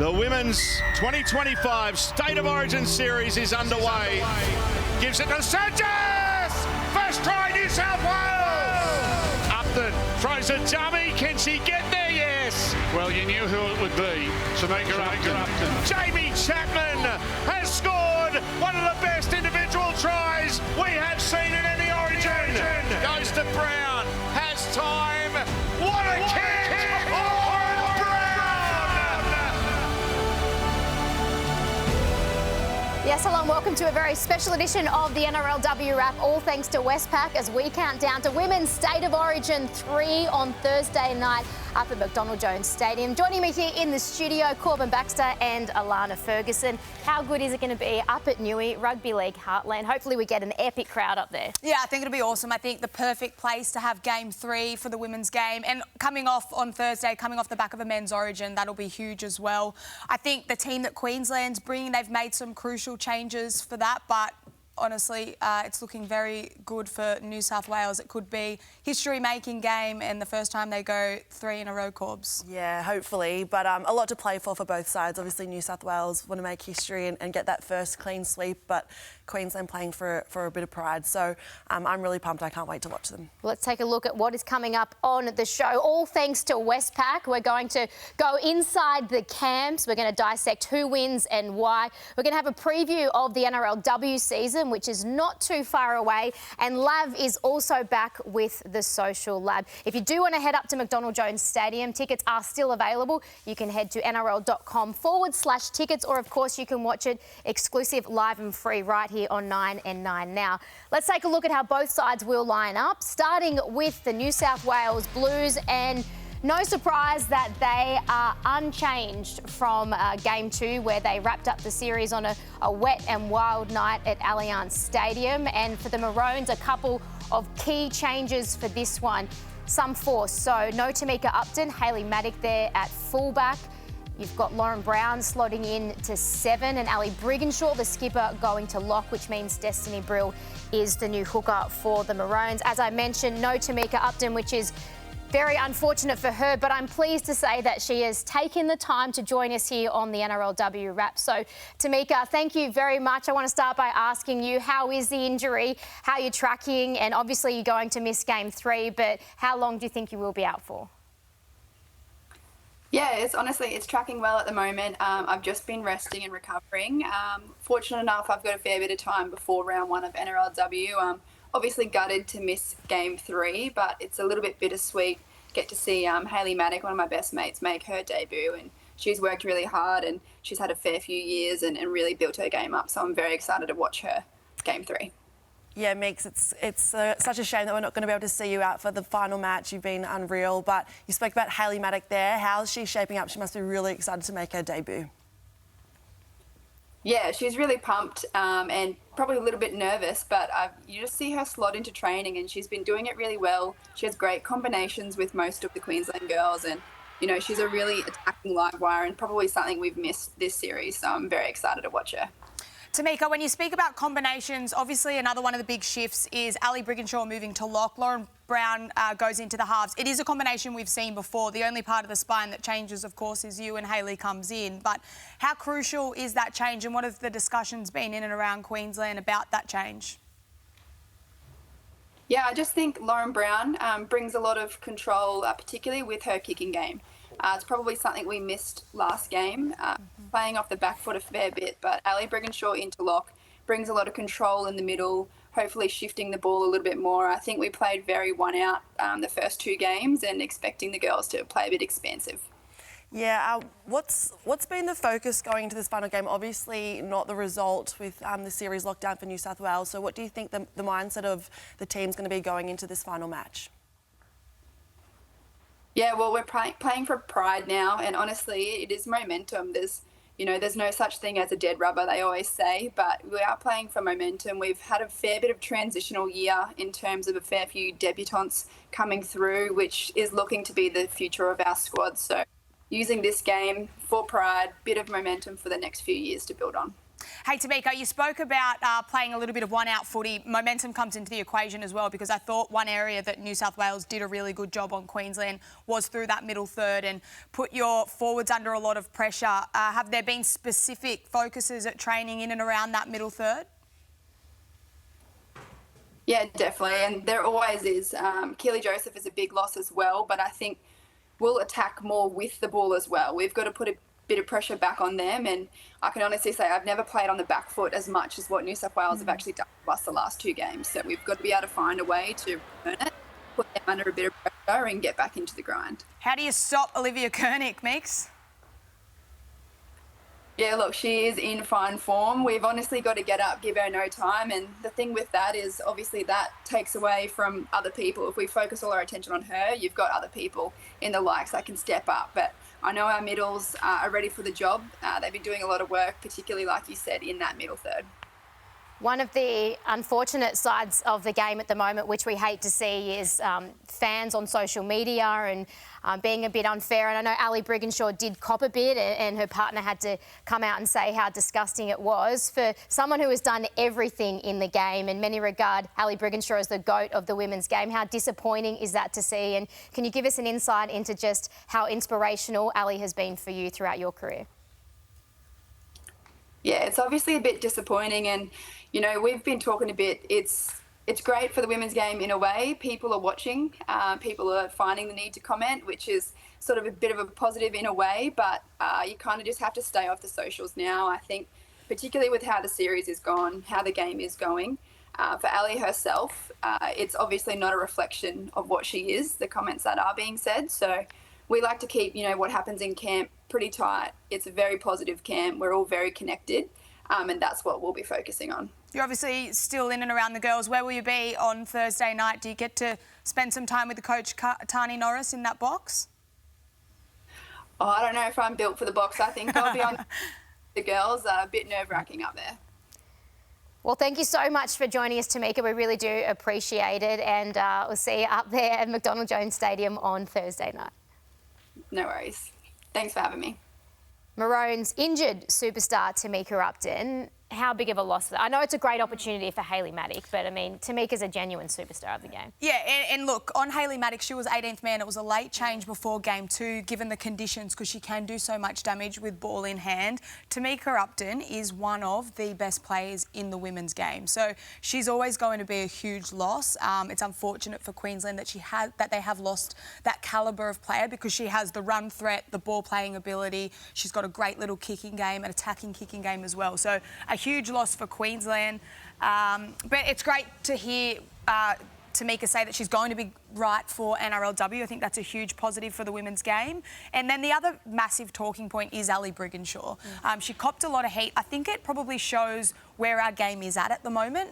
The Women's 2025 State of Origin Series is underway. Gives it to Sanchez! First try, New South Wales! Upton throws a dummy. Can she get there? Yes. Well, you knew who it would be. Tamika Upton. Jamie Chapman has scored one of the best individual tries we have seen in any Origin. Goes to Brown. Has time. What a kick! Oh, Brown! Yes, hello and welcome to a very special edition of the NRLW WRAP, all thanks to Westpac as we count down to Women's State of Origin 3 on Thursday night up at McDonald Jones Stadium. Joining me here in the studio, Corban Baxter and Allana Ferguson. How good is it going to be up at Newey, Rugby League Heartland? Hopefully we get an epic crowd up there. Yeah, I think it'll be awesome. I think the perfect place to have Game 3 for the women's game. And coming off on Thursday, coming off the back of a men's Origin, that'll be huge as well. I think the team that Queensland's bringing, they've made some crucial changes for that, but honestly, it's looking very good for New South Wales. It could be history-making game and the first time they go 3 in a row, Corbs. Yeah, hopefully, but a lot to play for both sides. Obviously, New South Wales want to make history and get that first clean sweep, but Queensland playing for a bit of pride. So I'm really pumped. I can't wait to watch them. Let's take a look at what is coming up on the show. All thanks to Westpac. We're going to go inside the camps. We're going to dissect who wins and why. We're going to have a preview of the NRLW season, which is not too far away. And Lav is also back with the Social Lab. If you do want to head up to McDonald Jones Stadium, tickets are still available. You can head to nrl.com/tickets, or of course you can watch it exclusive, live and free right here on 9 and 9 Now. Let's take a look at how both sides will line up, starting with the New South Wales Blues. And no surprise that they are unchanged from Game 2, where they wrapped up the series on a wet and wild night at Allianz Stadium. And for the Maroons, a couple of key changes for this one. Some force. So no Tamika Upton, Hayley Maddock there at fullback. You've got Lauren Brown slotting in to 7 and Ali Brigginshaw, the skipper, going to lock, which means Destiny Brill is the new hooker for the Maroons. As I mentioned, no Tamika Upton, which is very unfortunate for her, but I'm pleased to say that she has taken the time to join us here on the NRLW WRAP. So, Tamika, thank you very much. I want to start by asking you, how is the injury? How are you tracking? And obviously you're going to miss Game 3, but how long do you think you will be out for? Yeah, it's tracking well at the moment. I've just been resting and recovering. Fortunate enough, I've got a fair bit of time before round 1 of NRLW. Obviously gutted to miss Game 3, but it's a little bit bittersweet. Get to see Hayley Maddock, one of my best mates, make her debut, and she's worked really hard and she's had a fair few years and really built her game up. So I'm very excited to watch her Game 3. Yeah, Meeks, it's such a shame that we're not going to be able to see you out for the final match. You've been unreal, but you spoke about Hayley Maddock there. How's she shaping up? She must be really excited to make her debut. Yeah, she's really pumped and probably a little bit nervous, but you just see her slot into training and she's been doing it really well. She has great combinations with most of the Queensland girls and, you know, she's a really attacking live wire and probably something we've missed this series, so I'm very excited to watch her. Tamika, when you speak about combinations, obviously another one of the big shifts is Ali Brigginshaw moving to lock. Lauren Brown goes into the halves. It is a combination we've seen before. The only part of the spine that changes, of course, is you and Hayley comes in. But how crucial is that change and what have the discussions been in and around Queensland about that change? Yeah, I just think Lauren Brown brings a lot of control, particularly with her kicking game. It's probably something we missed last game, playing off the back foot a fair bit, but Ali Brigginshaw into lock brings a lot of control in the middle, hopefully shifting the ball a little bit more. I think we played very one out the first 2 games and expecting the girls to play a bit expansive. Yeah, what's been the focus going into this final game? Obviously not the result with the series locked down for New South Wales. So what do you think the mindset of the team's going to be going into this final match? Yeah, well, we're playing for pride now, and honestly, it is momentum. There's no such thing as a dead rubber, they always say, but we are playing for momentum. We've had a fair bit of transitional year in terms of a fair few debutantes coming through, which is looking to be the future of our squad. So using this game for pride, bit of momentum for the next few years to build on. Hey, Tamika, you spoke about playing a little bit of one-out footy. Momentum comes into the equation as well, because I thought one area that New South Wales did a really good job on Queensland was through that middle third and put your forwards under a lot of pressure. Have there been specific focuses at training in and around that middle third? Yeah, definitely, and there always is. Keely Joseph is a big loss as well, but I think we'll attack more with the ball as well. We've got to put a bit of pressure back on them, and I can honestly say I've never played on the back foot as much as what New South Wales have actually done to us the last 2 games. So we've got to be able to find a way to earn it, put them under a bit of pressure and get back into the grind. How do you stop Olivia Kernick, Mix? Yeah, look, she is in fine form. We've honestly got to get up, give her no time. And the thing with that is obviously that takes away from other people. If we focus all our attention on her, you've got other people in the likes that can step up. But I know our middles are ready for the job. They've been doing a lot of work, particularly, like you said, in that middle third. One of the unfortunate sides of the game at the moment, which we hate to see, is fans on social media and being a bit unfair. And I know Ali Brigginshaw did cop a bit, and her partner had to come out and say how disgusting it was. For someone who has done everything in the game, in many regard, Ali Brigginshaw is the GOAT of the women's game. How disappointing is that to see? And can you give us an insight into just how inspirational Ali has been for you throughout your career? Yeah, it's obviously a bit disappointing, and you know, we've been talking a bit. It's great for the women's game in a way. People are watching, people are finding the need to comment, which is sort of a bit of a positive in a way, but you kind of just have to stay off the socials now. I think particularly with how the series is gone, how the game is going, for Ali herself, it's obviously not a reflection of what she is, the comments that are being said. So we like to keep, you know, what happens in camp pretty tight. It's a very positive camp. We're all very connected, and that's what we'll be focusing on. You're obviously still in and around the girls. Where will you be on Thursday night? Do you get to spend some time with the coach, Tani Norris, in that box? Oh, I don't know if I'm built for the box. I think I'll be on the girls. A bit nerve-wracking up there. Well, thank you so much for joining us, Tamika. We really do appreciate it, and we'll see you up there at McDonald Jones Stadium on Thursday night. No worries. Thanks for having me. Maroons injured superstar Tamika Upton. How big of a loss? I know it's a great opportunity for Hayley Maddock, but I mean, Tamika's a genuine superstar of the game. Yeah, and look, on Hayley Maddock, she was 18th man. It was a late change before game 2, given the conditions, because she can do so much damage with ball in hand. Tamika Upton is one of the best players in the women's game, so she's always going to be a huge loss. It's unfortunate for Queensland that they have lost that calibre of player, because she has the run threat, the ball playing ability. She's got a great little kicking game, an attacking kicking game as well. So a huge loss for Queensland, but it's great to hear Tamika say that she's going to be right for NRLW. I think that's a huge positive for the women's game. And then the other massive talking point is Ellie Brigginshaw. She copped a lot of heat. I think it probably shows where our game is at the moment.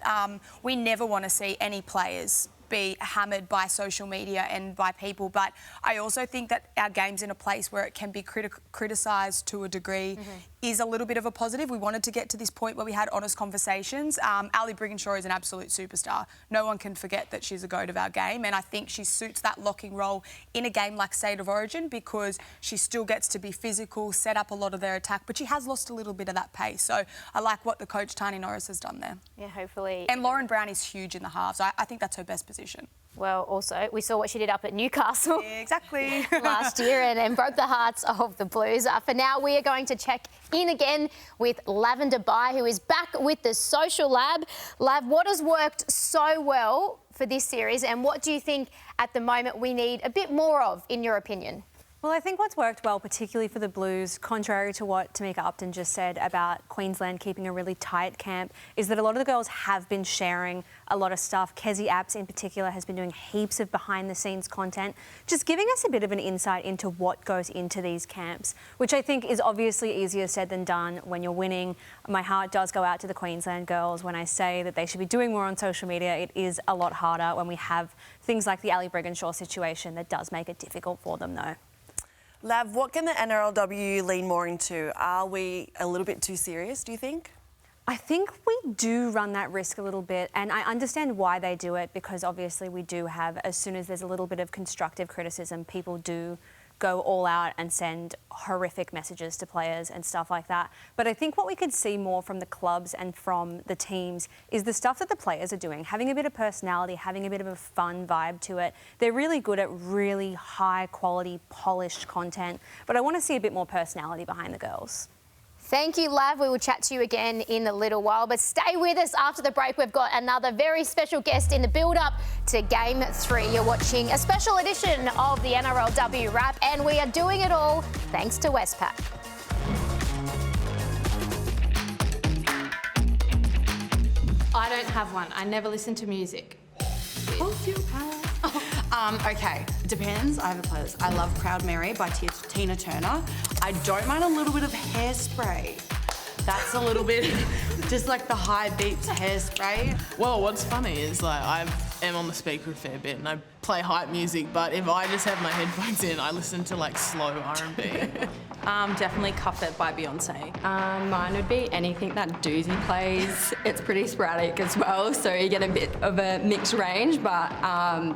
We never want to see any players be hammered by social media and by people, but I also think that our game's in a place where it can be criticised to a degree is a little bit of a positive. We wanted to get to this point where we had honest conversations. Ali Brigginshaw is an absolute superstar. No one can forget that she's a GOAT of our game, and I think she suits that locking role in a game like State of Origin, because she still gets to be physical, set up a lot of their attack, but she has lost a little bit of that pace. So I like what the coach Tani Norris has done there. Yeah, hopefully. And Lauren Brown is huge in the halves. I think that's her best position. Well, also, we saw what she did up at Newcastle exactly last year and broke the hearts of the Blues. For now, we are going to check in again with Lavender Baj, who is back with the Social Lab. Lav, what has worked so well for this series, and what do you think at the moment we need a bit more of, in your opinion? Well, I think what's worked well, particularly for the Blues, contrary to what Tamika Upton just said about Queensland keeping a really tight camp, is that a lot of the girls have been sharing a lot of stuff. Kezie Apps in particular has been doing heaps of behind-the-scenes content, just giving us a bit of an insight into what goes into these camps, which I think is obviously easier said than done when you're winning. My heart does go out to the Queensland girls when I say that they should be doing more on social media. It is a lot harder when we have things like the Ali Brigginshaw situation that does make it difficult for them, though. Lav, what can the NRLW lean more into? Are we a little bit too serious, do you think? I think we do run that risk a little bit, and I understand why they do it, because obviously we do have, as soon as there's a little bit of constructive criticism, people do go all out and send horrific messages to players and stuff like that. But I think what we could see more from the clubs and from the teams is the stuff that the players are doing, having a bit of personality, having a bit of a fun vibe to it. They're really good at really high quality, polished content, but I want to see a bit more personality behind the girls. Thank you, Lav. We will chat to you again in a little while, but stay with us after the break. We've got another very special guest in the build-up to Game 3. You're watching a special edition of the NRLW WRAP, and we are doing it all thanks to Westpac. I don't have one. I never listen to music. Okay, depends. I have a playlist. I love Proud Mary by Tina Turner. I don't mind a little bit of Hairspray. That's a little bit just like the high beats Hairspray. Well, what's funny is like I am on the speaker a fair bit and I play hype music, but if I just have my headphones in, I listen to like slow R&B. Definitely Cuff It by Beyonce. Mine would be anything that Doozy plays. It's pretty sporadic as well, so you get a bit of a mixed range, but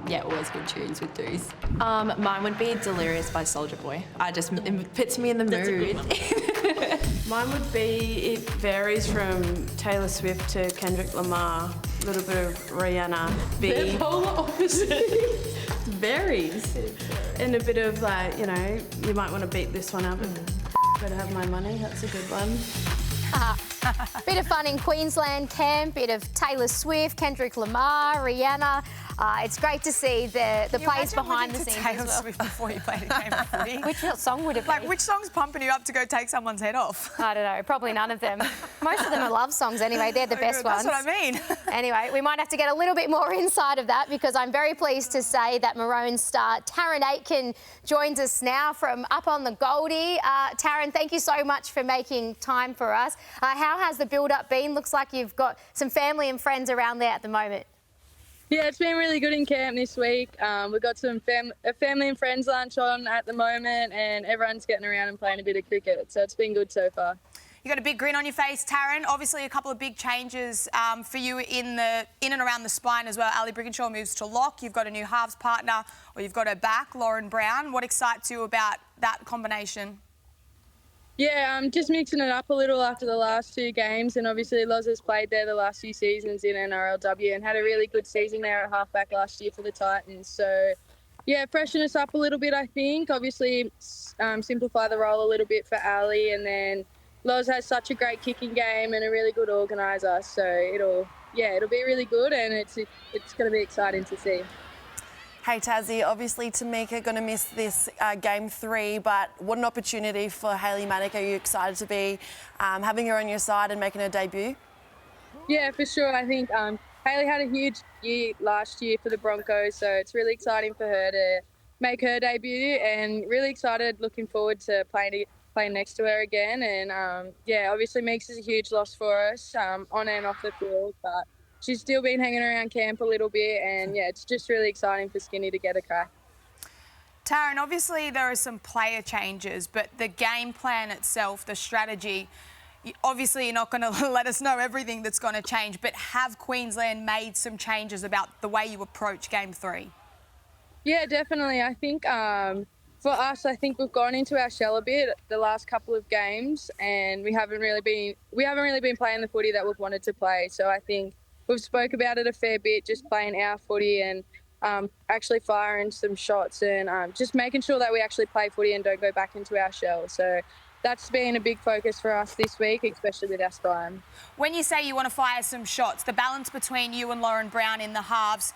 yeah, always good tunes with Doos. Mine would be Delirious by Soulja Boy. It puts me in the mood. Mine would be, it varies from Taylor Swift to Kendrick Lamar, a little bit of Rihanna, They're polar opposites. varies. And a bit of like, you know, you might want to beat this one up, but better have my money, that's a good one. Bit of fun in Queensland camp, bit of Taylor Swift, Kendrick Lamar, Rihanna. It's great to see the players behind the scenes Taylor as well. Swift before you played a game of footy. Which song would it be? Like, which song's pumping you up to go take someone's head off? I don't know, probably none of them. Most of them are love songs anyway, they're the best ones. That's what I mean. Anyway, we might have to get a little bit more inside of that because I'm very pleased to say that Maroons star Tarryn Aiken joins us now from up on the Goldie. Tarryn, thank you so much for making time for us. How has the build-up been? Looks like you've got some family and friends around there at the moment. Yeah, it's been really good in camp this week. We've got some family and friends lunch on at the moment, and everyone's getting around and playing a bit of cricket. So it's been good so far. You got a big grin on your face, Tarryn. Obviously, a couple of big changes for you in and around the spine as well. Ali Brigginshaw moves to lock. You've got a new halves partner, or you've got her back, Lauren Brown. What excites you about that combination? Yeah, just mixing it up a little after the last two games, and obviously Loz has played there the last few seasons in NRLW and had a really good season there at halfback last year for the Titans. So, yeah, freshen us up a little bit, I think. Obviously, simplify the role a little bit for Ali, and then Loz has such a great kicking game and a really good organiser. So it'll be really good, and it's going to be exciting to see. Hey Tazzy, obviously Tamika going to miss this Game 3, but what an opportunity for Hayley Maddock. Are you excited to be having her on your side and making her debut? Yeah, for sure. I think Hayley had a huge year last year for the Broncos, so it's really exciting for her to make her debut, and really excited, looking forward to playing next to her again. And yeah, obviously Meeks is a huge loss for us on and off the field, but she's still been hanging around camp a little bit, and yeah, it's just really exciting for Skinny to get a crack. Tarryn, obviously there are some player changes, but the game plan itself, the strategy, obviously you're not going to let us know everything that's going to change, but have Queensland made some changes about the way you approach Game 3? Yeah, definitely. I think for us, I think we've gone into our shell a bit the last couple of games, and we haven't really been playing the footy that we've wanted to play. So I think we've spoke about it a fair bit, just playing our footy and actually firing some shots and just making sure that we actually play footy and don't go back into our shell. So that's been a big focus for us this week, especially with our spine. When you say you want to fire some shots, the balance between you and Lauren Brown in the halves,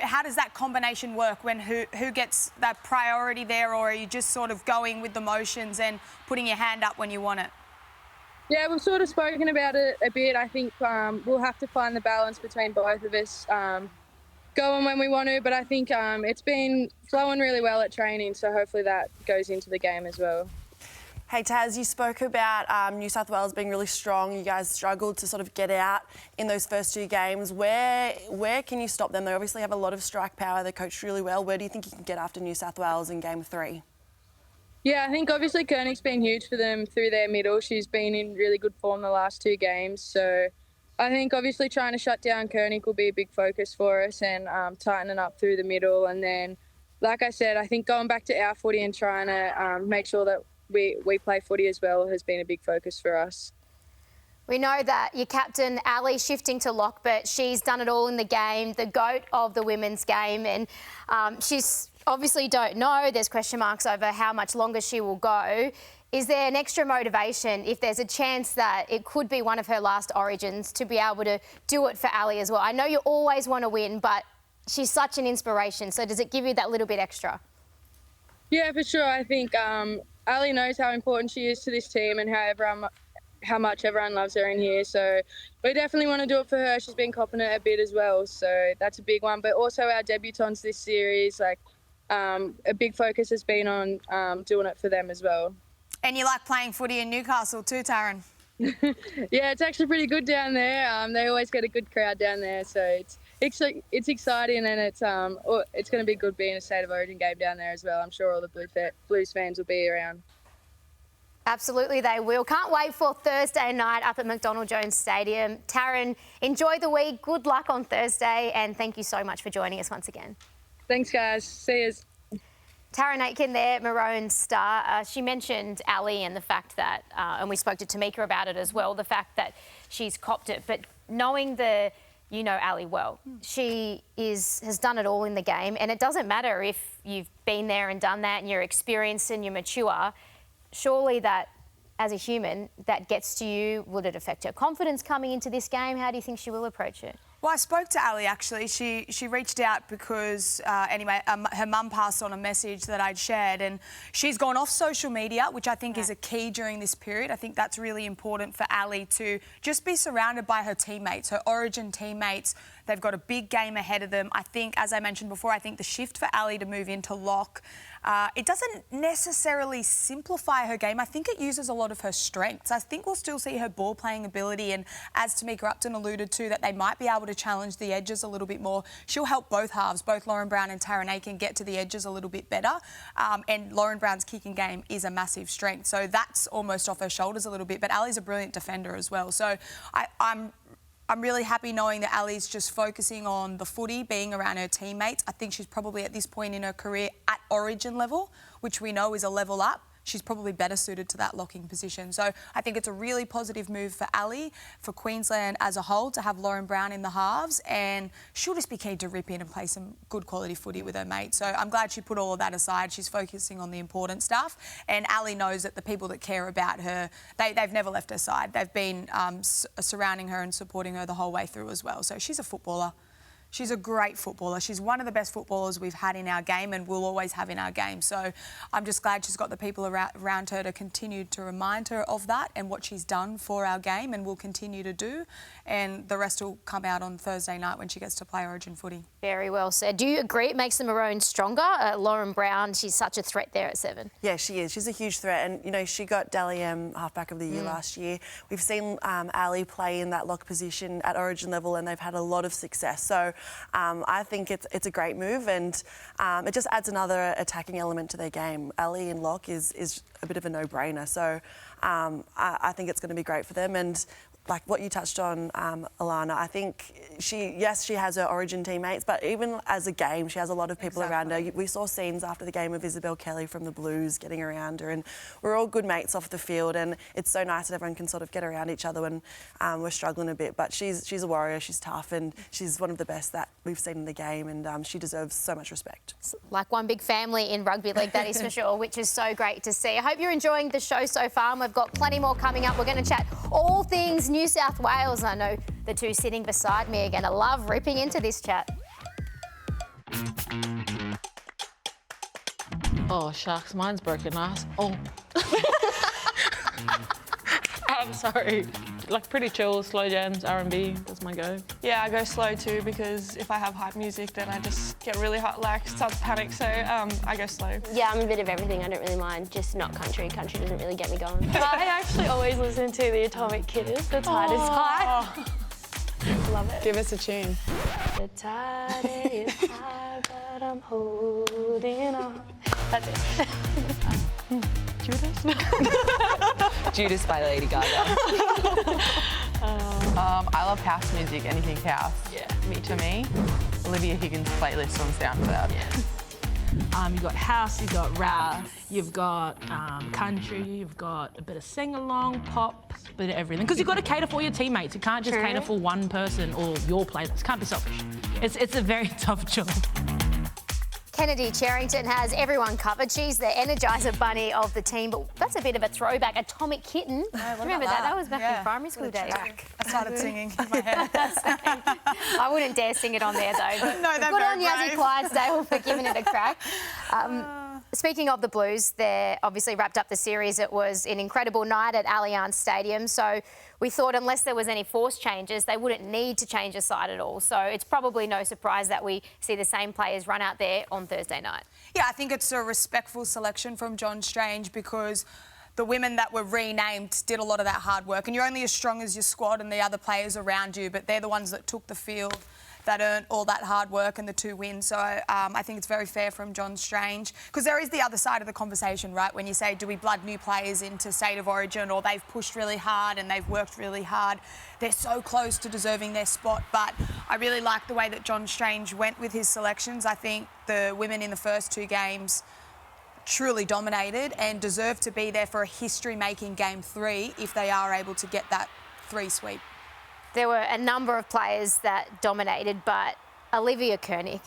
how does that combination work when who gets that priority there, or are you just sort of going with the motions and putting your hand up when you want it? Yeah, we've sort of spoken about it a bit. I think we'll have to find the balance between both of us going when we want to, but I think it's been flowing really well at training, so hopefully that goes into the game as well. Hey Taz, you spoke about New South Wales being really strong. You guys struggled to sort of get out in those first two games. Where can you stop them? They obviously have a lot of strike power. They coach really well. Where do you think you can get after New South Wales in Game 3? Yeah, I think obviously Kernick's been huge for them through their middle. She's been in really good form the last two games. So I think obviously trying to shut down Kernick will be a big focus for us, and tightening up through the middle. And then like I said, I think going back to our footy and trying to make sure that we play footy as well has been a big focus for us. We know that your captain, Ali, shifting to lock, but she's done it all in the game, the GOAT of the women's game, and she's obviously don't know. There's question marks over how much longer she will go. Is there an extra motivation if there's a chance that it could be one of her last Origins to be able to do it for Ali as well? I know you always want to win, but she's such an inspiration. So does it give you that little bit extra? Yeah, for sure. I think Ali knows how important she is to this team and how much everyone loves her in here. So we definitely want to do it for her. She's been copping it a bit as well. So that's a big one. But also our debutants this series, like a big focus has been on doing it for them as well. And you like playing footy in Newcastle too, Tarryn? Yeah, it's actually pretty good down there. They always get a good crowd down there. So it's exciting, and it's going to be good being a State of Origin game down there as well. I'm sure all the Blues fans will be around. Absolutely, they will. Can't wait for Thursday night up at McDonald Jones Stadium. Tarryn, enjoy the week. Good luck on Thursday, and thank you so much for joining us once again. Thanks, guys. See yous. Tarryn Aiken there, Maroons star. She mentioned Ali and the fact that, and we spoke to Tamika about it as well, the fact that she's copped it. But knowing you know Ali well, she has done it all in the game, and it doesn't matter if you've been there and done that and you're experienced and you're mature. Surely that, as a human, that gets to you. Would it affect her confidence coming into this game? How do you think she will approach it? Well, I spoke to Ali, actually. She reached out because, her mum passed on a message that I'd shared, and she's gone off social media, which I think is a key during this period. I think that's really important for Ali to just be surrounded by her teammates, her Origin teammates. They've got a big game ahead of them. I think, as I mentioned before, I think the shift for Ali to move into lock, it doesn't necessarily simplify her game. I think it uses a lot of her strengths. I think we'll still see her ball playing ability, and as Tamika Upton alluded to, that they might be able to challenge the edges a little bit more. She'll help both halves, both Lauren Brown and Tarryn Aiken, get to the edges a little bit better. And Lauren Brown's kicking game is a massive strength, so that's almost off her shoulders a little bit. But Ali's a brilliant defender as well. So I'm really happy knowing that Ali's just focusing on the footy, being around her teammates. I think she's probably at this point in her career at Origin level, which we know is a level up. She's probably better suited to that locking position. So I think it's a really positive move for Ali, for Queensland as a whole, to have Lauren Brown in the halves, and she'll just be keen to rip in and play some good quality footy with her mate. So I'm glad she put all of that aside. She's focusing on the important stuff, and Ali knows that the people that care about her, they've never left her side. They've been surrounding her and supporting her the whole way through as well. So she's a footballer. She's a great footballer. She's one of the best footballers we've had in our game and will always have in our game. So I'm just glad she's got the people around her to continue to remind her of that and what she's done for our game and will continue to do. And the rest will come out on Thursday night when she gets to play Origin footy. Very well said. Do you agree it makes the Maroons stronger? Lauren Brown, she's such a threat there at 7. Yeah, she is. She's a huge threat. And, you know, she got Dally M halfback of the year last year. We've seen Ali play in that lock position at Origin level, and they've had a lot of success. So I think it's a great move, and it just adds another attacking element to their game. Ali in lock is a bit of a no-brainer. So I think it's going to be great for them. And like what you touched on, Allana, I think she has her Origin teammates, but even as a game, she has a lot of people around her. We saw scenes after the game of Isabel Kelly from the Blues getting around her, and we're all good mates off the field, and it's so nice that everyone can sort of get around each other when we're struggling a bit. But she's a warrior, she's tough, and she's one of the best that we've seen in the game, and she deserves so much respect. It's like one big family in rugby league, that is for sure, which is so great to see. I hope you're enjoying the show so far, and we've got plenty more coming up. We're going to chat all things New South Wales. I know the two sitting beside me are going to love ripping into this chat. Oh, shucks, mine's broken ass. Oh. I'm sorry. Like pretty chill, slow jams, R&B, that's my go. Yeah, I go slow too, because if I have hype music, then I just get really hot, like start to panic, so I go slow. Yeah, I'm a bit of everything, I don't really mind, just not country. Country doesn't really get me going. I actually always listen to the Atomic Kitters, The Tide is High. Love it. Give us a tune. The tide is high, but I'm holding on. That's it. Judas? Judas by Lady Gaga. I love house music, anything house. Yeah, me too. For me, Olivia Higgins' playlist on SoundCloud. Yeah. You've got house, you've got rap, you've got country, you've got a bit of sing-along, pop, a bit of everything. Because you've got to cater for your teammates. You can't just cater for one person or your players. Can't be selfish. It's a very tough job. Kennedy Cherrington has everyone covered. She's the Energizer Bunny of the team, but that's a bit of a throwback. Atomic Kitten. Remember that? That was back in primary school days. I started singing in my head. I wouldn't dare sing it on there, though. No, they're good on very Yazzie brave. Clydesdale for giving it a crack. Speaking of the Blues, they obviously wrapped up the series. It was an incredible night at Allianz Stadium. So we thought unless there was any forced changes, they wouldn't need to change the side at all. So it's probably no surprise that we see the same players run out there on Thursday night. Yeah, I think it's a respectful selection from John Strange because the women that were renamed did a lot of that hard work. And you're only as strong as your squad and the other players around you, but they're the ones that took the field, that earned all that hard work and the 2 wins. So I think it's very fair from John Strange. Because there is the other side of the conversation, right? When you say, do we blood new players into State of Origin, or they've pushed really hard and they've worked really hard. They're so close to deserving their spot. But I really like the way that John Strange went with his selections. I think the women in the first 2 games truly dominated and deserve to be there for a history-making Game 3 if they are able to get that 3 sweep. There were a number of players that dominated, but Olivia Kernick,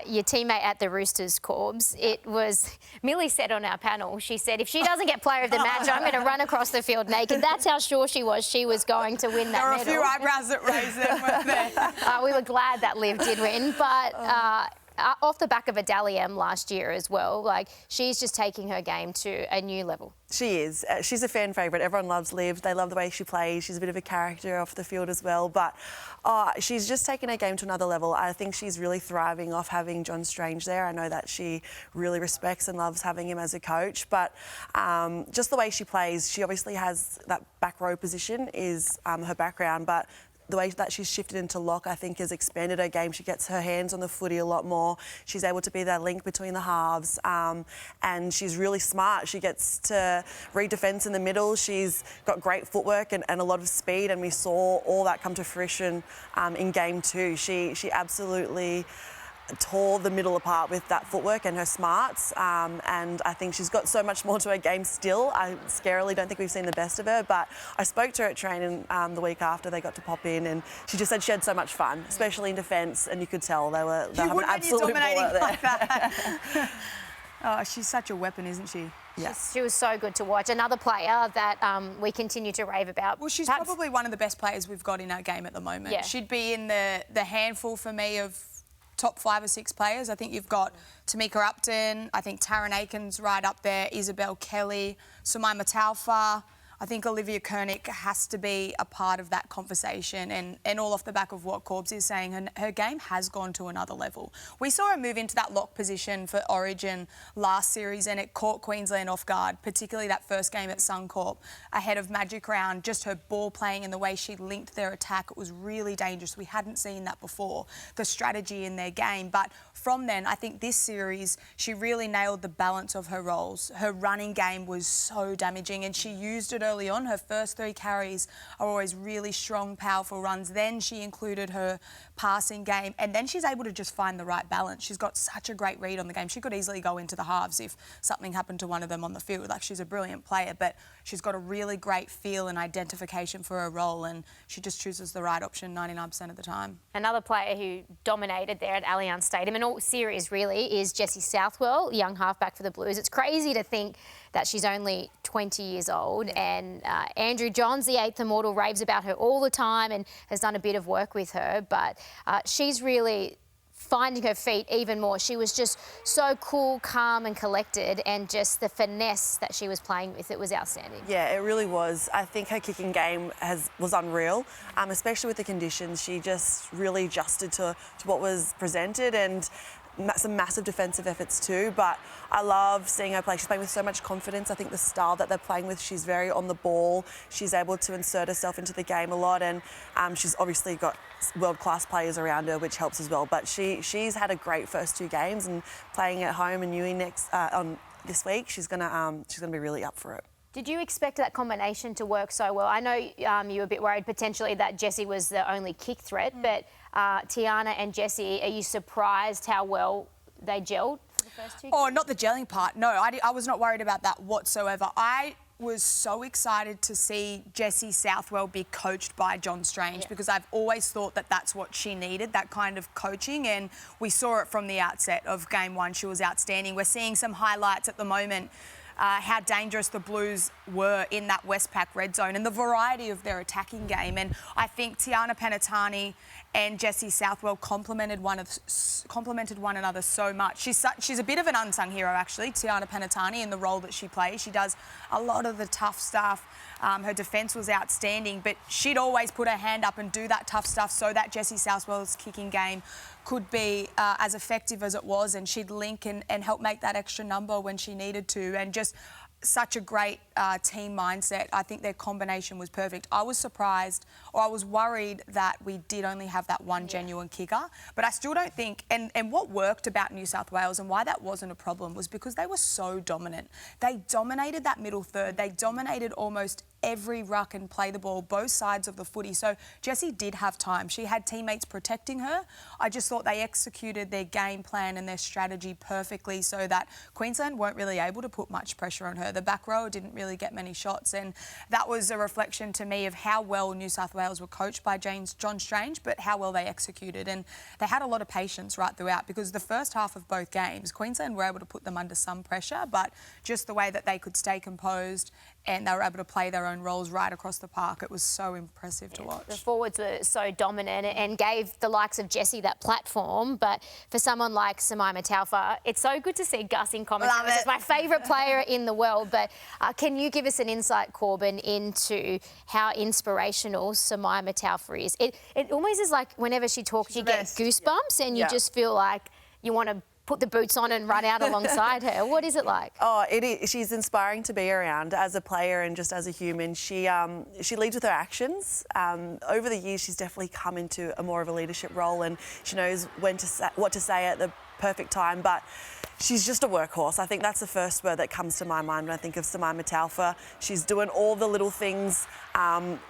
your teammate at the Roosters, Corbs, it was... Millie said on our panel, she said, if she doesn't get player of the match, I'm going to run across the field naked. That's how sure she was going to win that medal. There were a few eyebrows that raised them, weren't there? We were glad that Liv did win, but... off the back of a Dally M last year as well, like, she's just taking her game to a new level. She is. She's a fan favourite. Everyone loves Liv. They love the way she plays. She's a bit of a character off the field as well. But she's just taken her game to another level. I think she's really thriving off having John Strange there. I know that she really respects and loves having him as a coach. But just the way she plays, she obviously has that back row position is her background. But the way that she's shifted into lock, I think, has expanded her game. She gets her hands on the footy a lot more. She's able to be that link between the halves, and she's really smart. She gets to read defence in the middle. She's got great footwork and a lot of speed, and we saw all that come to fruition in Game 2. She absolutely tore the middle apart with that footwork and her smarts, and I think she's got so much more to her game still. I scarily don't think we've seen the best of her, but I spoke to her at training the week after they got to pop in, and she just said she had so much fun, especially in defence, and you could tell they were having an absolute ball out there. Like that. Oh, she's such a weapon, isn't she? Yes. She was so good to watch. Another player that we continue to rave about. Well, she's probably one of the best players we've got in our game at the moment. Yeah. She'd be in the handful for me of top 5 or 6 players. I think you've got Tamika Upton. I think Tarryn Aiken's right up there. Isabel Kelly, Sumaima Taufa. I think Olivia Kernick has to be a part of that conversation, and all off the back of what Corbs is saying, her game has gone to another level. We saw her move into that lock position for Origin last series, and it caught Queensland off guard, particularly that first game at Suncorp ahead of Magic Round. Just her ball playing and the way she linked their attack, it was really dangerous. We hadn't seen that before, the strategy in their game. But from then, I think this series, she really nailed the balance of her roles. Her running game was so damaging, and she used it early on. Her first 3 carries are always really strong, powerful runs. Then she included her passing game, and then she's able to just find the right balance. She's got such a great read on the game. She could easily go into the halves if something happened to one of them on the field. Like, she's a brilliant player, but she's got a really great feel and identification for her role, and she just chooses the right option 99% of the time. Another player who dominated there at Allianz Stadium, and all series really, is Jessie Southwell, young halfback for the Blues. It's crazy to think that she's only 20 years old, and Andrew Johns, the 8th Immortal, raves about her all the time and has done a bit of work with her, but she's really finding her feet even more. She was just so cool, calm and collected, and just the finesse that she was playing with, it was outstanding. Yeah, it really was. I think her kicking game was unreal, especially with the conditions. She just really adjusted to what was presented, and some massive defensive efforts too, but I love seeing her play. She's playing with so much confidence. I think the style that they're playing with, she's very on the ball. She's able to insert herself into the game a lot, and she's obviously got world-class players around her, which helps as well. But she's had a great first 2 games, and playing at home in Ewing this week, she's gonna be really up for it. Did you expect that combination to work so well? I know you were a bit worried potentially that Jessie was the only kick threat, but Tiana and Jessie, are you surprised how well they gelled for the first 2 games? Oh, not the gelling part. No, I was not worried about that whatsoever. I was so excited to see Jessie Southwell be coached by John Strange because I've always thought that that's what she needed, that kind of coaching, and we saw it from the outset of Game 1. She was outstanding. We're seeing some highlights at the moment, how dangerous the Blues were in that Westpac red zone and the variety of their attacking game. And I think Tiana Penatani and Jessie Southwell complemented one another so much. She's a bit of an unsung hero, actually, Tiana Penatani, in the role that she plays. She does a lot of the tough stuff. Her defence was outstanding, but she'd always put her hand up and do that tough stuff so that Jessie Southwell's kicking game could be as effective as it was, and she'd link and help make that extra number when she needed to, and just such a great team mindset. I think their combination was perfect. I was surprised, or I was worried that we did only have that one genuine kicker, but I still don't think, and what worked about New South Wales and why that wasn't a problem was because they were so dominant. They dominated that middle third. They dominated almost every ruck and play the ball, both sides of the footy. So Jessie did have time. She had teammates protecting her. I just thought they executed their game plan and their strategy perfectly so that Queensland weren't really able to put much pressure on her. The back row didn't really get many shots, and that was a reflection to me of how well New South Wales were coached by John Strange, but how well they executed. And they had a lot of patience right throughout, because the first half of both games, Queensland were able to put them under some pressure, but just the way that they could stay composed and they were able to play their own roles right across the park. It was so impressive to watch. The forwards were so dominant and gave the likes of Jessie that platform, but for someone like Samaima Taufa, it's so good to see Gus in commentary. It's my favourite player in the world, but can you give us an insight, Corban, into how inspirational Samaima Taufa is? It almost is like whenever she talks, you get goosebumps and you just feel like you want to put the boots on and run out alongside her. What is it like? Oh, it is. She's inspiring to be around as a player and just as a human. She leads with her actions. Over the years, she's definitely come into a more of a leadership role, and she knows what to say at the perfect time. But she's just a workhorse. I think that's the first word that comes to my mind when I think of Samaima Taufa. She's doing all the little things.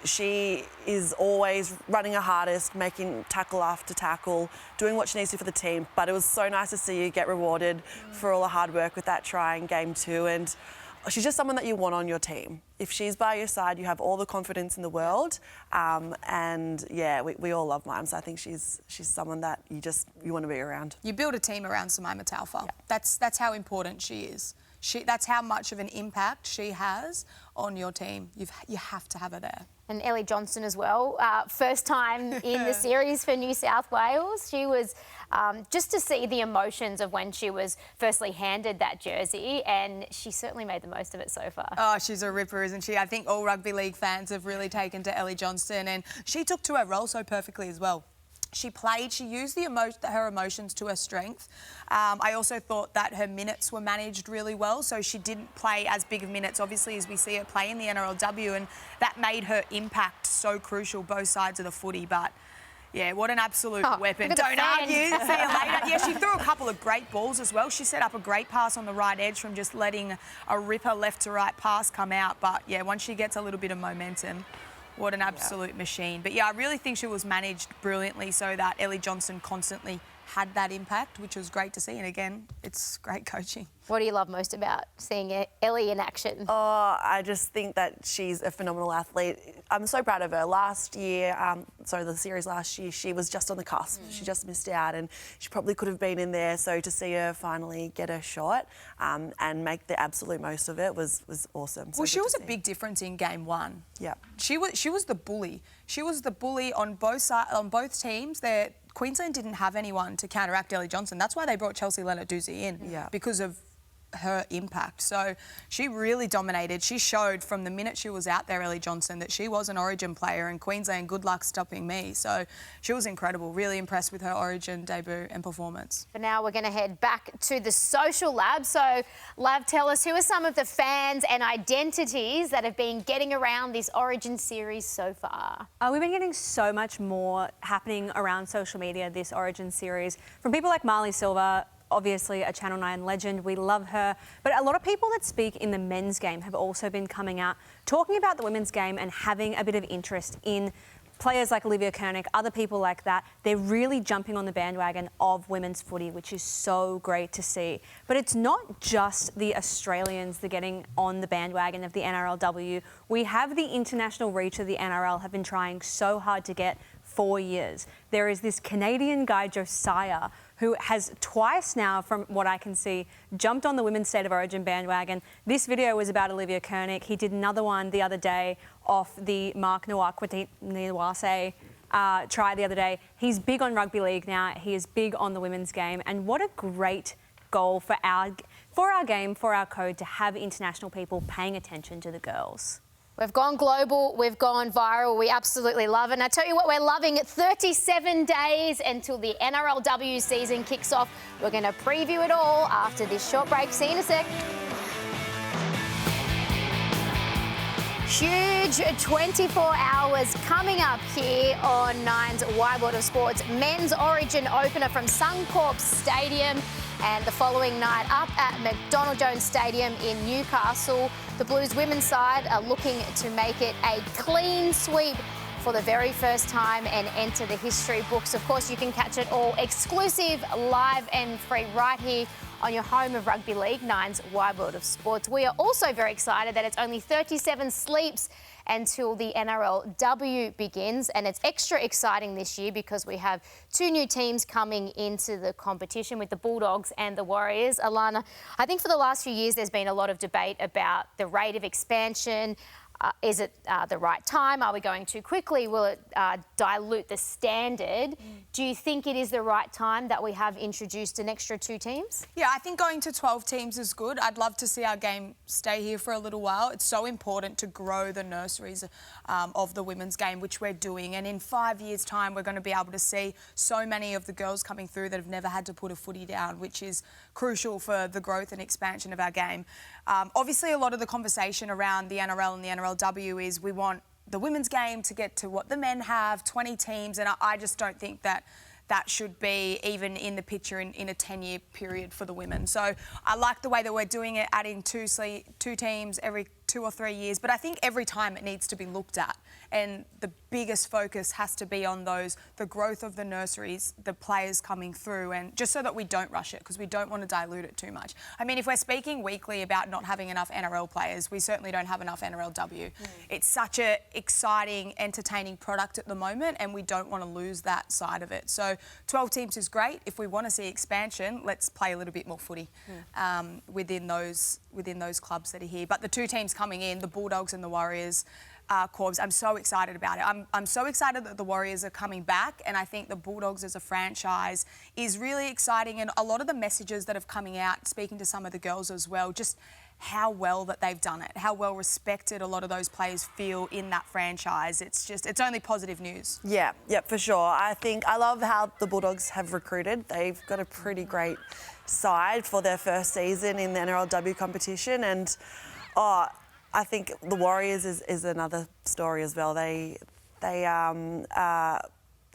She is always running her hardest, making tackle after tackle, doing what she needs to for the team. But it was so nice to see you get rewarded for all the hard work with that try in Game 2. And she's just someone that you want on your team. If she's by your side, you have all the confidence in the world. And yeah, we all love Mime. So I think she's someone that you want to be around. You build a team around Samaima Taufa. Yeah. That's how important she is. That's how much of an impact she has on your team. You have to have her there. And Ellie Johnston as well. First time in the series for New South Wales. She was just to see the emotions of when she was firstly handed that jersey, and she certainly made the most of it so far. Oh, she's a ripper, isn't she? I think all rugby league fans have really taken to Ellie Johnston, and she took to her role so perfectly as well. She played, she used her emotions to her strength. I also thought that her minutes were managed really well, so she didn't play as big of minutes, obviously, as we see her play in the NRLW, and that made her impact so crucial, both sides of the footy. But yeah, what an absolute weapon. Don't argue. See you later. Yeah, she threw a couple of great balls as well. She set up a great pass on the right edge from just letting a ripper left to right pass come out. But yeah, once she gets a little bit of momentum, what an absolute machine. But yeah, I really think she was managed brilliantly so that Ellie Johnston constantly had that impact, which was great to see. And again, it's great coaching. What do you love most about seeing Ellie in action? Oh, I just think that she's a phenomenal athlete. I'm so proud of her. Last year, the series last year, she was just on the cusp. She just missed out, and she probably could have been in there. So to see her finally get her shot and make the absolute most of it was awesome. Well, she was a big difference in Game 1. Yeah, she was the bully. She was the bully on both teams. Queensland didn't have anyone to counteract Ellie Johnston. That's why they brought Chelsea Leonard-Doozy in, because of her impact. So she really dominated. She showed from the minute she was out there, Ellie Johnston, that she was an Origin player, and Queensland, good luck stopping me. So she was incredible. Really impressed with her Origin debut and performance. But now we're going to head back to the social lab. So, Lav, tell us, who are some of the fans and identities that have been getting around this Origin series so far? We've been getting so much more happening around social media this Origin series from people like Marley Silva, obviously a Channel 9 legend. We love her. But a lot of people that speak in the men's game have also been coming out talking about the women's game and having a bit of interest in players like Olivia Kernick, other people like that, they're really jumping on the bandwagon of women's footy, which is so great to see. But it's not just the Australians that are getting on the bandwagon of the NRLW. We have the international reach of the NRL have been trying so hard to get 4 years. There is this Canadian guy, Josiah, who has twice now, from what I can see, jumped on the Women's State of Origin bandwagon. This video was about Olivia Kernick. He did another one the other day off the Mark Niwase try the other day. He's big on rugby league now. He is big on the women's game. And what a great goal for our game, for our code, to have international people paying attention to the girls. We've gone global, we've gone viral, we absolutely love it. And I tell you what, we're loving it. 37 days until the NRLW season kicks off. We're going to preview it all after this short break. See you in a sec. Huge 24 hours coming up here on Nine's Wide World of Sports. Men's Origin opener from Suncorp Stadium, and the following night up at McDonald Jones Stadium in Newcastle. The Blues women's side are looking to make it a clean sweep for the very first time and enter the history books. Of course, you can catch it all exclusive, live and free right here on your home of rugby league, Nine's Wide World of Sports. We are also very excited that it's only 37 sleeps until the NRLW begins, and it's extra exciting this year because we have two new teams coming into the competition with the Bulldogs and the Warriors. Allana, I think for the last few years there's been a lot of debate about the rate of expansion. Is it the right time? Are we going too quickly? Will it dilute the standard? Do you think it is the right time that we have introduced an extra two teams? Yeah, I think going to 12 teams is good. I'd love to see our game stay here for a little while. It's so important to grow the nurseries of the women's game, which we're doing. And in 5 years' time, we're going to be able to see so many of the girls coming through that have never had to put a footy down, which is crucial for the growth and expansion of our game. Obviously, a lot of the conversation around the NRL and the NRLW is we want the women's game to get to what the men have, 20 teams, and I just don't think that that should be even in the picture in a 10-year period for the women. So I like the way that we're doing it, adding two teams every 2 or 3 years, but I think every time it needs to be looked at. And the biggest focus has to be on the growth of the nurseries, the players coming through, and just so that we don't rush it, because we don't want to dilute it too much. I mean, if we're speaking weekly about not having enough NRL players, we certainly don't have enough NRLW. It's such an exciting, entertaining product at the moment, and we don't want to lose that side of it. So 12 teams is great. If we want to see expansion, let's play a little bit more footy within those clubs that are here. But the two teams coming in, the Bulldogs and the Warriors, Corbs, I'm so excited about it. I'm so excited that the Warriors are coming back, and I think the Bulldogs as a franchise is really exciting, and a lot of the messages that have coming out, speaking to some of the girls as well, just how well that they've done it, how well respected a lot of those players feel in that franchise. It's only positive news. Yeah, for sure. I love how the Bulldogs have recruited. They've got a pretty great side for their first season in the NRLW competition, and I think the Warriors is another story as well.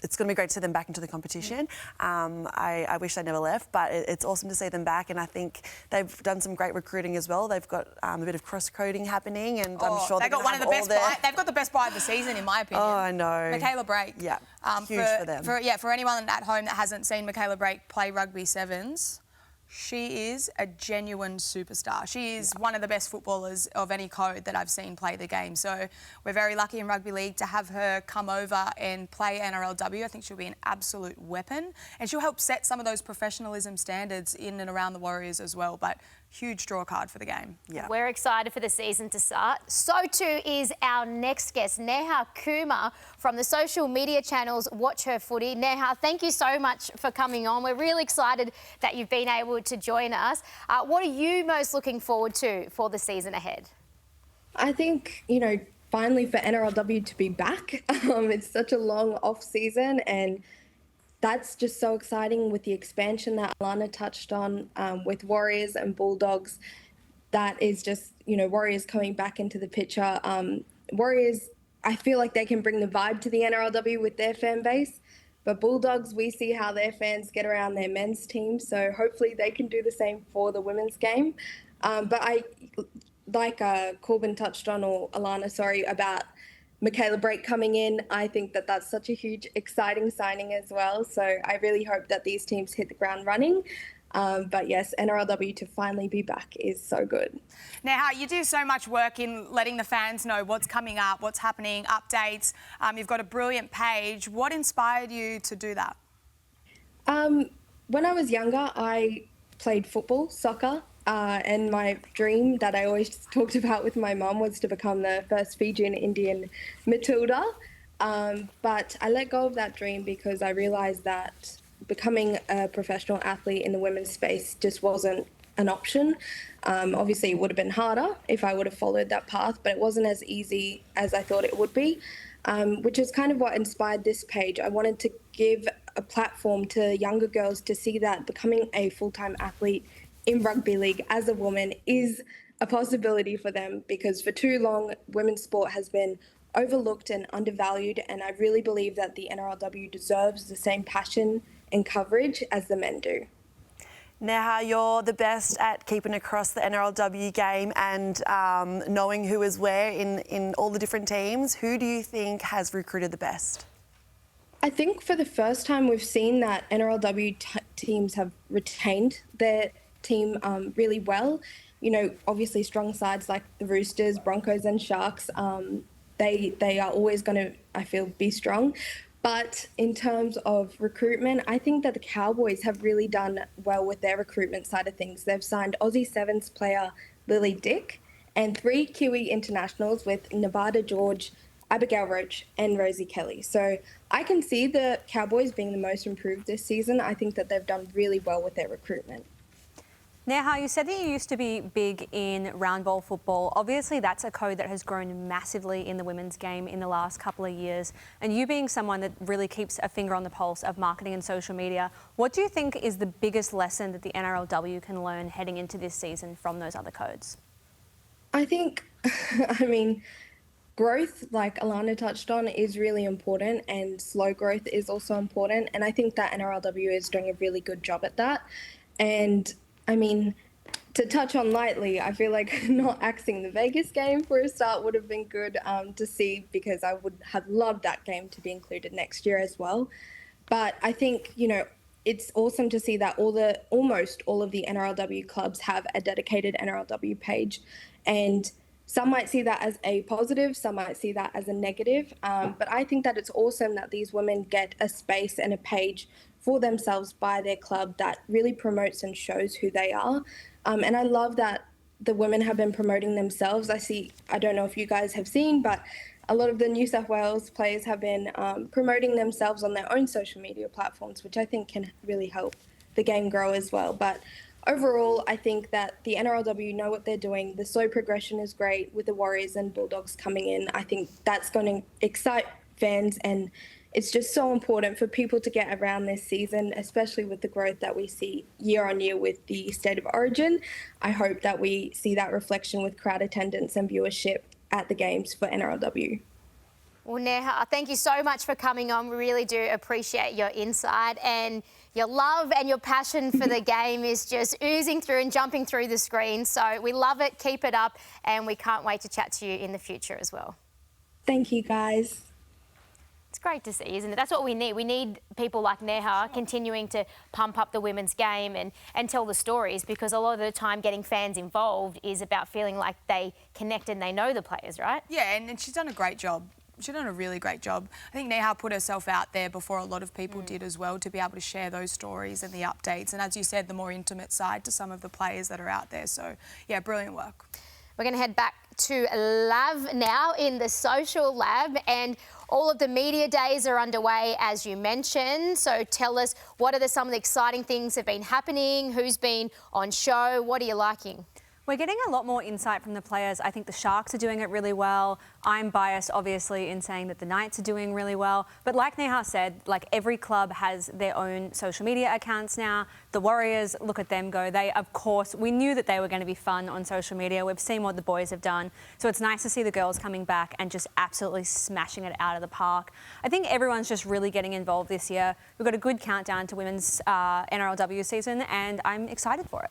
It's going to be great to see them back into the competition. I wish they never left, but it's awesome to see them back, and I think they've done some great recruiting as well. They've got a bit of cross-coding happening, and I'm sure they've got one of the best. They've got the best buy of the season, in my opinion. Oh, I know. Michaela Brake. Yeah, huge for them. For anyone at home that hasn't seen Michaela Brake play rugby sevens, she is a genuine superstar. She is one of the best footballers of any code that I've seen play the game. So we're very lucky in rugby league to have her come over and play NRLW. I think she'll be an absolute weapon, and she'll help set some of those professionalism standards in and around the Warriors as well. But huge draw card for the game. Yeah. We're excited for the season to start. So too is our next guest, Nehar Kumar from the social media channels Watch Her Footy. Nehar, thank you so much for coming on. We're really excited that you've been able to join us. What are you most looking forward to for the season ahead? I think, finally for NRLW to be back. It's such a long off season, and that's just so exciting with the expansion that Allana touched on with Warriors and Bulldogs. That is just, Warriors coming back into the picture. Warriors, I feel like they can bring the vibe to the NRLW with their fan base. But Bulldogs, we see how their fans get around their men's team. So hopefully they can do the same for the women's game. But like Corban touched on, or Allana, sorry, about Michaela Brake coming in, I think that that's such a huge, exciting signing as well. So I really hope that these teams hit the ground running. But yes, NRLW to finally be back is so good. Now, you do so much work in letting the fans know what's coming up, what's happening, updates. You've got a brilliant page. What inspired you to do that? When I was younger, I played football, soccer. And my dream that I always talked about with my mum was to become the first Fijian Indian Matilda. But I let go of that dream because I realised that becoming a professional athlete in the women's space just wasn't an option. Obviously, it would have been harder if I would have followed that path, but it wasn't as easy as I thought it would be, which is kind of what inspired this page. I wanted to give a platform to younger girls to see that becoming a full-time athlete in rugby league as a woman is a possibility for them, because for too long women's sport has been overlooked and undervalued, and I really believe that the NRLW deserves the same passion and coverage as the men do. Nehar, you're the best at keeping across the NRLW game and knowing who is where in all the different teams. Who do you think has recruited the best? I think for the first time we've seen that NRLW teams have retained their team really well. You know, obviously strong sides like the Roosters, Broncos and Sharks, they are always going to, I feel, be strong. But in terms of recruitment, I think that the Cowboys have really done well with their recruitment side of things. They've signed Aussie Sevens player Lily Dick and 3 Kiwi internationals with Nevada George, Abigail Roach and Rosie Kelly. So I can see the Cowboys being the most improved this season. I think that they've done really well with their recruitment. Nehar, you said that you used to be big in round ball football. Obviously, that's a code that has grown massively in the women's game in the last couple of years. And you being someone that really keeps a finger on the pulse of marketing and social media, what do you think is the biggest lesson that the NRLW can learn heading into this season from those other codes? I think, growth, like Allana touched on, is really important, and slow growth is also important. And I think that NRLW is doing a really good job at that. And to touch on lightly, I feel like not axing the Vegas game for a start would have been good to see, because I would have loved that game to be included next year as well. But I think, it's awesome to see that almost all of the NRLW clubs have a dedicated NRLW page. And some might see that as a positive, some might see that as a negative. But I think that it's awesome that these women get a space and a page for themselves by their club that really promotes and shows who they are. And I love that the women have been promoting themselves. I don't know if you guys have seen, but a lot of the New South Wales players have been promoting themselves on their own social media platforms, which I think can really help the game grow as well. But overall, I think that the NRLW know what they're doing. The slow progression is great with the Warriors and Bulldogs coming in. I think that's going to excite fans, and it's just so important for people to get around this season, especially with the growth that we see year on year with the State of Origin. I hope that we see that reflection with crowd attendance and viewership at the games for NRLW. Well, Nehar, thank you so much for coming on. We really do appreciate your insight, and your love and your passion for the game is just oozing through and jumping through the screen. So we love it, keep it up, and we can't wait to chat to you in the future as well. Thank you, guys. It's great to see, isn't it? That's what we need. We need people like Nehar continuing to pump up the women's game and tell the stories, because a lot of the time getting fans involved is about feeling like they connect and they know the players, right? Yeah, and she's done a great job. She's done a really great job. I think Nehar put herself out there before a lot of people did as well, to be able to share those stories and the updates. And as you said, the more intimate side to some of the players that are out there. So, yeah, brilliant work. We're going to head back to Lav now in the social lab, and all of the media days are underway, as you mentioned. So tell us, what are some of the exciting things that have been happening? Who's been on show? What are you liking? We're getting a lot more insight from the players. I think the Sharks are doing it really well. I'm biased, obviously, in saying that the Knights are doing really well. But like Nehar said, like, every club has their own social media accounts now. The Warriors, look at them go. They, of course, we knew that they were going to be fun on social media. We've seen what the boys have done. So it's nice to see the girls coming back and just absolutely smashing it out of the park. I think everyone's just really getting involved this year. We've got a good countdown to women's NRLW season, and I'm excited for it.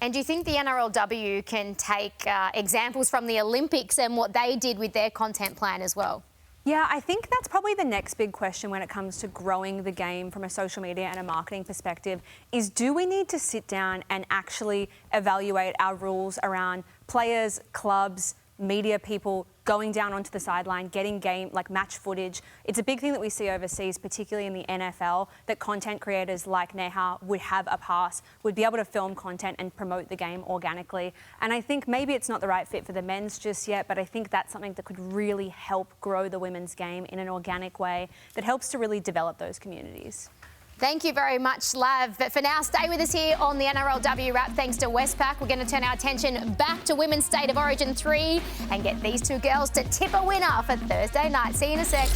And do you think the NRLW can take examples from the Olympics and what they did with their content plan as well? Yeah, I think that's probably the next big question when it comes to growing the game from a social media and a marketing perspective is, do we need to sit down and actually evaluate our rules around players, clubs, media people going down onto the sideline, getting match footage? It's a big thing that we see overseas, particularly in the NFL, that content creators like Nehar would have a pass, would be able to film content and promote the game organically. And I think maybe it's not the right fit for the men's just yet, but I think that's something that could really help grow the women's game in an organic way that helps to really develop those communities. Thank you very much, Lav. But for now, stay with us here on the NRLW WRAP. Thanks to Westpac, we're going to turn our attention back to Women's State of Origin 3 and get these two girls to tip a winner for Thursday night. See you in a sec.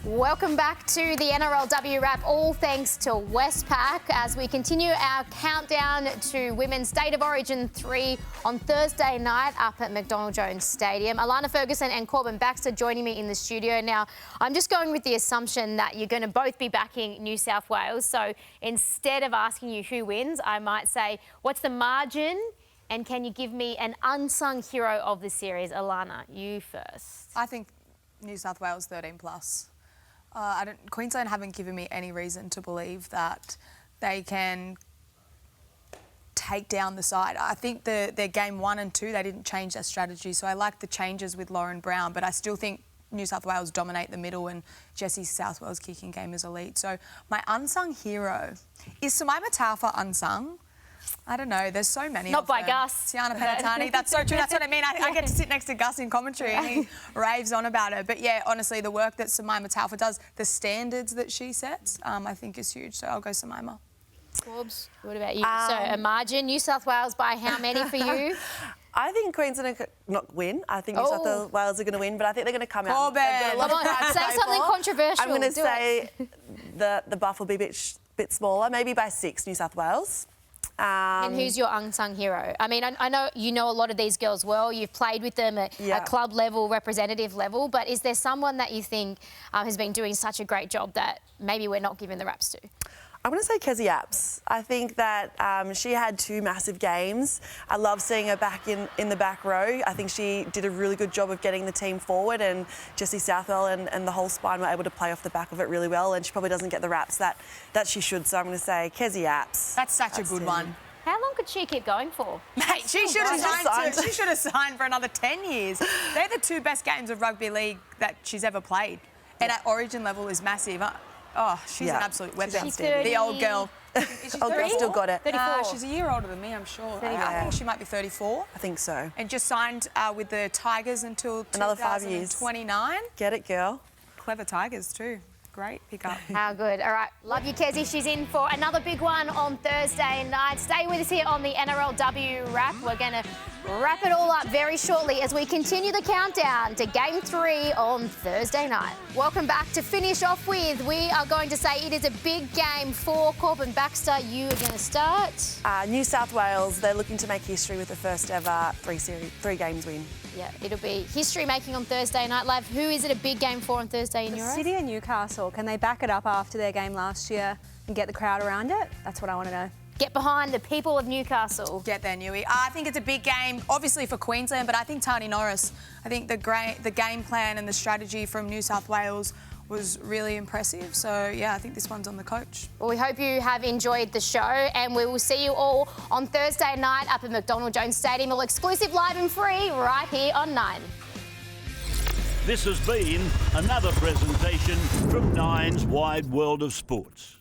Welcome back to the NRLW WRAP, all thanks to Westpac, as we continue our countdown to Women's State of Origin 3 on Thursday night up at McDonald Jones Stadium. Allana Ferguson and Corban Baxter joining me in the studio. Now, I'm just going with the assumption that you're going to both be backing New South Wales, so instead of asking you who wins, I might say, what's the margin? And can you give me an unsung hero of the series? Allana, you first. I think New South Wales 13+. Queensland haven't given me any reason to believe that they can take down the side. I think their game 1 and 2, they didn't change their strategy, so I like the changes with Lauren Brown, but I still think New South Wales dominate the middle and Jessie Southwell's kicking game is elite. So my unsung hero, is Jemima Taufa unsung? I don't know, there's so many Not of by them. Gus. Tiana Penatani, that's so true, that's what I mean. I get to sit next to Gus in commentary and he raves on about her. But yeah, honestly, the work that Jemima Taufa does, the standards that she sets, I think is huge. So I'll go Jemima. Corbs, what about you? So a margin, New South Wales by how many for you? I think Queensland are not win. I think New South Wales are going to win, but I think they're going to come out. Come on, say something controversial. I'm going to say the buff will be a bit smaller, maybe by 6, New South Wales. And who's your unsung hero? I mean, I know you know a lot of these girls well. You've played with them at club level, representative level, but is there someone that you think has been doing such a great job that maybe we're not giving the raps to? I'm going to say Kezie Apps. I think that she had 2 massive games. I love seeing her back in the back row. I think she did a really good job of getting the team forward, and Jessie Southwell and the whole spine were able to play off the back of it really well, and she probably doesn't get the raps that she should. So I'm going to say Kezie Apps. That's such a good one. How long could she keep going for? Mate, she should have signed for another 10 years. They're the 2 best games of rugby league that she's ever played. And at Origin level is massive. Oh, she's an absolute weapon. The old girl. Is she old girl still got it. 34. She's a year older than me, I'm sure. I think she might be 34. I think so. And just signed with the Tigers until another 5 years. 2029. Get it, girl. Clever Tigers too. Great pickup. How good. All right, love you, Kezie. She's in for another big one on Thursday night. Stay with us here on the NRLW WRAP. We're going to wrap it all up very shortly as we continue the countdown to Game 3 on Thursday night. Welcome back. To finish off with, we are going to say it is a big game for Corban Baxter. You are going to start. New South Wales, they're looking to make history with the first ever 3 games win. Yeah, it'll be history making on Thursday night. Lav, who is it a big game for on Thursday in Europe? City and Newcastle. Can they back it up after their game last year and get the crowd around it? That's what I want to know. Get behind the people of Newcastle. Get there, Newey. I think it's a big game, obviously for Queensland, but I think Tani Norris, I think the game plan and the strategy from New South Wales was really impressive. So, yeah, I think this one's on the coach. Well, we hope you have enjoyed the show, and we will see you all on Thursday night up at McDonald Jones Stadium, all exclusive, live and free, right here on 9. This has been another presentation from Nine's Wide World of Sports.